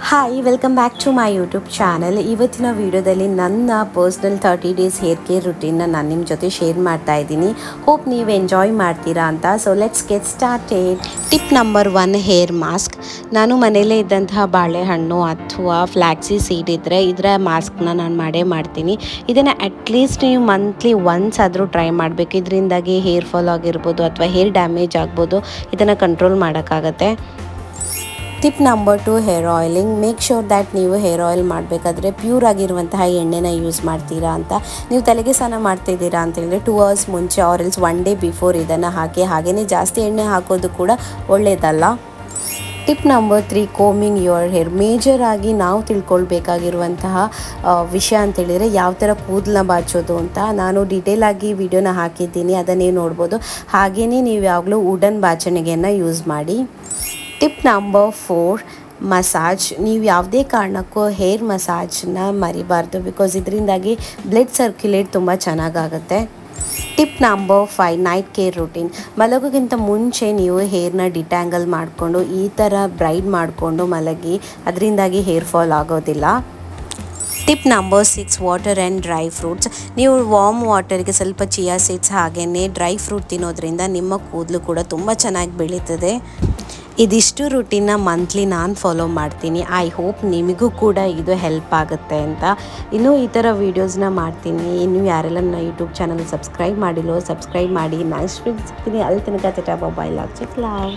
Hi welcome back to my YouTube channel. ಇವತ್ತಿನ ವಿಡಿಯೋದಲ್ಲಿ ನನ್ನ ಪರ್ಸ್ನಲ್ 30 ಡೇಸ್ ಹೇರ್ ಕೇರ್ ರುಟೀನ್ನ ನಾನು ನಿಮ್ಮ ಜೊತೆ ಶೇರ್ ಮಾಡ್ತಾ ಇದ್ದೀನಿ. ಹೋಪ್ ನೀವು ಎಂಜಾಯ್ ಮಾಡ್ತೀರಾ ಅಂತ. So let's get started. Tip number 1, hair mask. ನಾನು ಮನೆಯಲ್ಲೇ ಇದ್ದಂತಹ ಬಾಳೆಹಣ್ಣು ಅಥವಾ ಫ್ಲ್ಯಾಕ್ಸಿ ಸೀಡ್ ಇದ್ದರೆ ಇದರ ಮಾಸ್ಕ್ನ ನಾನು ಮಾಡೇ ಮಾಡ್ತೀನಿ. ಇದನ್ನು ಅಟ್ಲೀಸ್ಟ್ ನೀವು ಮಂತ್ಲಿ ಒನ್ಸ್ ಆದರೂ ಟ್ರೈ ಮಾಡಬೇಕು. ಇದರಿಂದಾಗಿ ಹೇರ್ ಫಾಲ್ ಆಗಿರ್ಬೋದು ಅಥವಾ ಹೇರ್ ಡ್ಯಾಮೇಜ್ ಆಗ್ಬೋದು, ಇದನ್ನು ಕಂಟ್ರೋಲ್ ಮಾಡೋಕ್ಕಾಗತ್ತೆ. Tip number 2, hair oiling. Make sure that ನೀವು ಹೇರ್ ಆಯಿಲ್ ಮಾಡಬೇಕಾದ್ರೆ ಪ್ಯೂರ್ ಆಗಿರುವಂತಹ ಎಣ್ಣೆನ ಯೂಸ್ ಮಾಡ್ತೀರಾ ಅಂತ. ನೀವು ತಲೆಗೆ ಸ್ನಾನ ಮಾಡ್ತಿದ್ದೀರಾ ಅಂತ ಹೇಳಿದ್ರೆ 2 hours ಮುಂಚೆ ಆರೆಲ್ಸ್ 1 day ಬಿಫೋರ್ ಇದನ್ನು ಹಾಕಿ. ಹಾಗೆಯೇ ಜಾಸ್ತಿ ಎಣ್ಣೆ ಹಾಕೋದು ಕೂಡ ಒಳ್ಳೆಯದಲ್ಲ. Tip number 3, coming your hair. Major ಆಗಿ ನಾವು ತಿಳ್ಕೊಳ್ಬೇಕಾಗಿರುವಂತಹ ವಿಷಯ ಅಂತೇಳಿದರೆ ಯಾವ ಥರ ಕೂದಲನ್ನ ಬಾಚೋದು ಅಂತ. ನಾನು ಡೀಟೇಲ್ ಆಗಿ ವಿಡಿಯೋನ ಹಾಕಿದ್ದೀನಿ, ಅದನ್ನೇ ನೋಡ್ಬೋದು. ಹಾಗೆಯೇ ನೀವು ಯಾವಾಗಲೂ ವುಡನ್ ಬಾಚಣಿಗೆಯನ್ನು ಯೂಸ್ ಮಾಡಿ. Tip number 4, massage. ನೀವು ಯಾವುದೇ ಕಾರಣಕ್ಕೂ ಹೇರ್ ಮಸಾಜ್ನ ಮರಿಬಾರ್ದು, ಬಿಕಾಸ್ ಇದರಿಂದಾಗಿ ಬ್ಲಡ್ ಸರ್ಕ್ಯುಲೇಟ್ ತುಂಬ ಚೆನ್ನಾಗಾಗುತ್ತೆ. Tip number 5, night care routine. ಮಲಗೋಕ್ಕಿಂತ ಮುಂಚೆ ನೀವು ಹೇರ್ನ ಡಿಟ್ಯಾಂಗಲ್ ಮಾಡಿಕೊಂಡು ಈ ಥರ ಬ್ರೈಡ್ ಮಾಡಿಕೊಂಡು ಮಲಗಿ, ಅದರಿಂದಾಗಿ ಹೇರ್ ಫಾಲ್ ಆಗೋದಿಲ್ಲ. Tip number 6, water and dry fruits. ನೀವು ವಾರ್ಮ್ ವಾಟರ್ಗೆ ಸ್ವಲ್ಪ ಚಿಯಾ ಸೀಡ್ಸ್ ಹಾಗೆಯೇ ಡ್ರೈ ಫ್ರೂಟ್ ತಿನ್ನೋದ್ರಿಂದ ನಿಮ್ಮ ಕೂದಲು ಕೂಡ ತುಂಬ ಚೆನ್ನಾಗಿ ಬೆಳೀತದೆ. ಇದಿಷ್ಟು ರೂಟೀನ್ನ ಮಂತ್ಲಿ ನಾನು ಫಾಲೋ ಮಾಡ್ತೀನಿ. ಐ ಹೋಪ್ ನಿಮಗೂ ಕೂಡ ಇದು ಹೆಲ್ಪ್ ಆಗುತ್ತೆ ಅಂತ. ಇನ್ನೂ ಈ ಥರ ವೀಡಿಯೋಸ್ನ ಮಾಡ್ತೀನಿ. ಇನ್ನೂ ಯಾರೆಲ್ಲ ನನ್ನ ಯೂಟ್ಯೂಬ್ ಚಾನಲ್ ಸಬ್ಸ್ಕ್ರೈಬ್ ಮಾಡಿಲ್ಲೋ ಸಬ್ಸ್ಕ್ರೈಬ್ ಮಾಡಿ. ನೆಕ್ಸ್ಟ್ ವೀಕ್ ಸಿಗ್ತೀನಿ. ಅಲ್ಲಿ ತನಕ ಬಾಯ್. ಲವ್.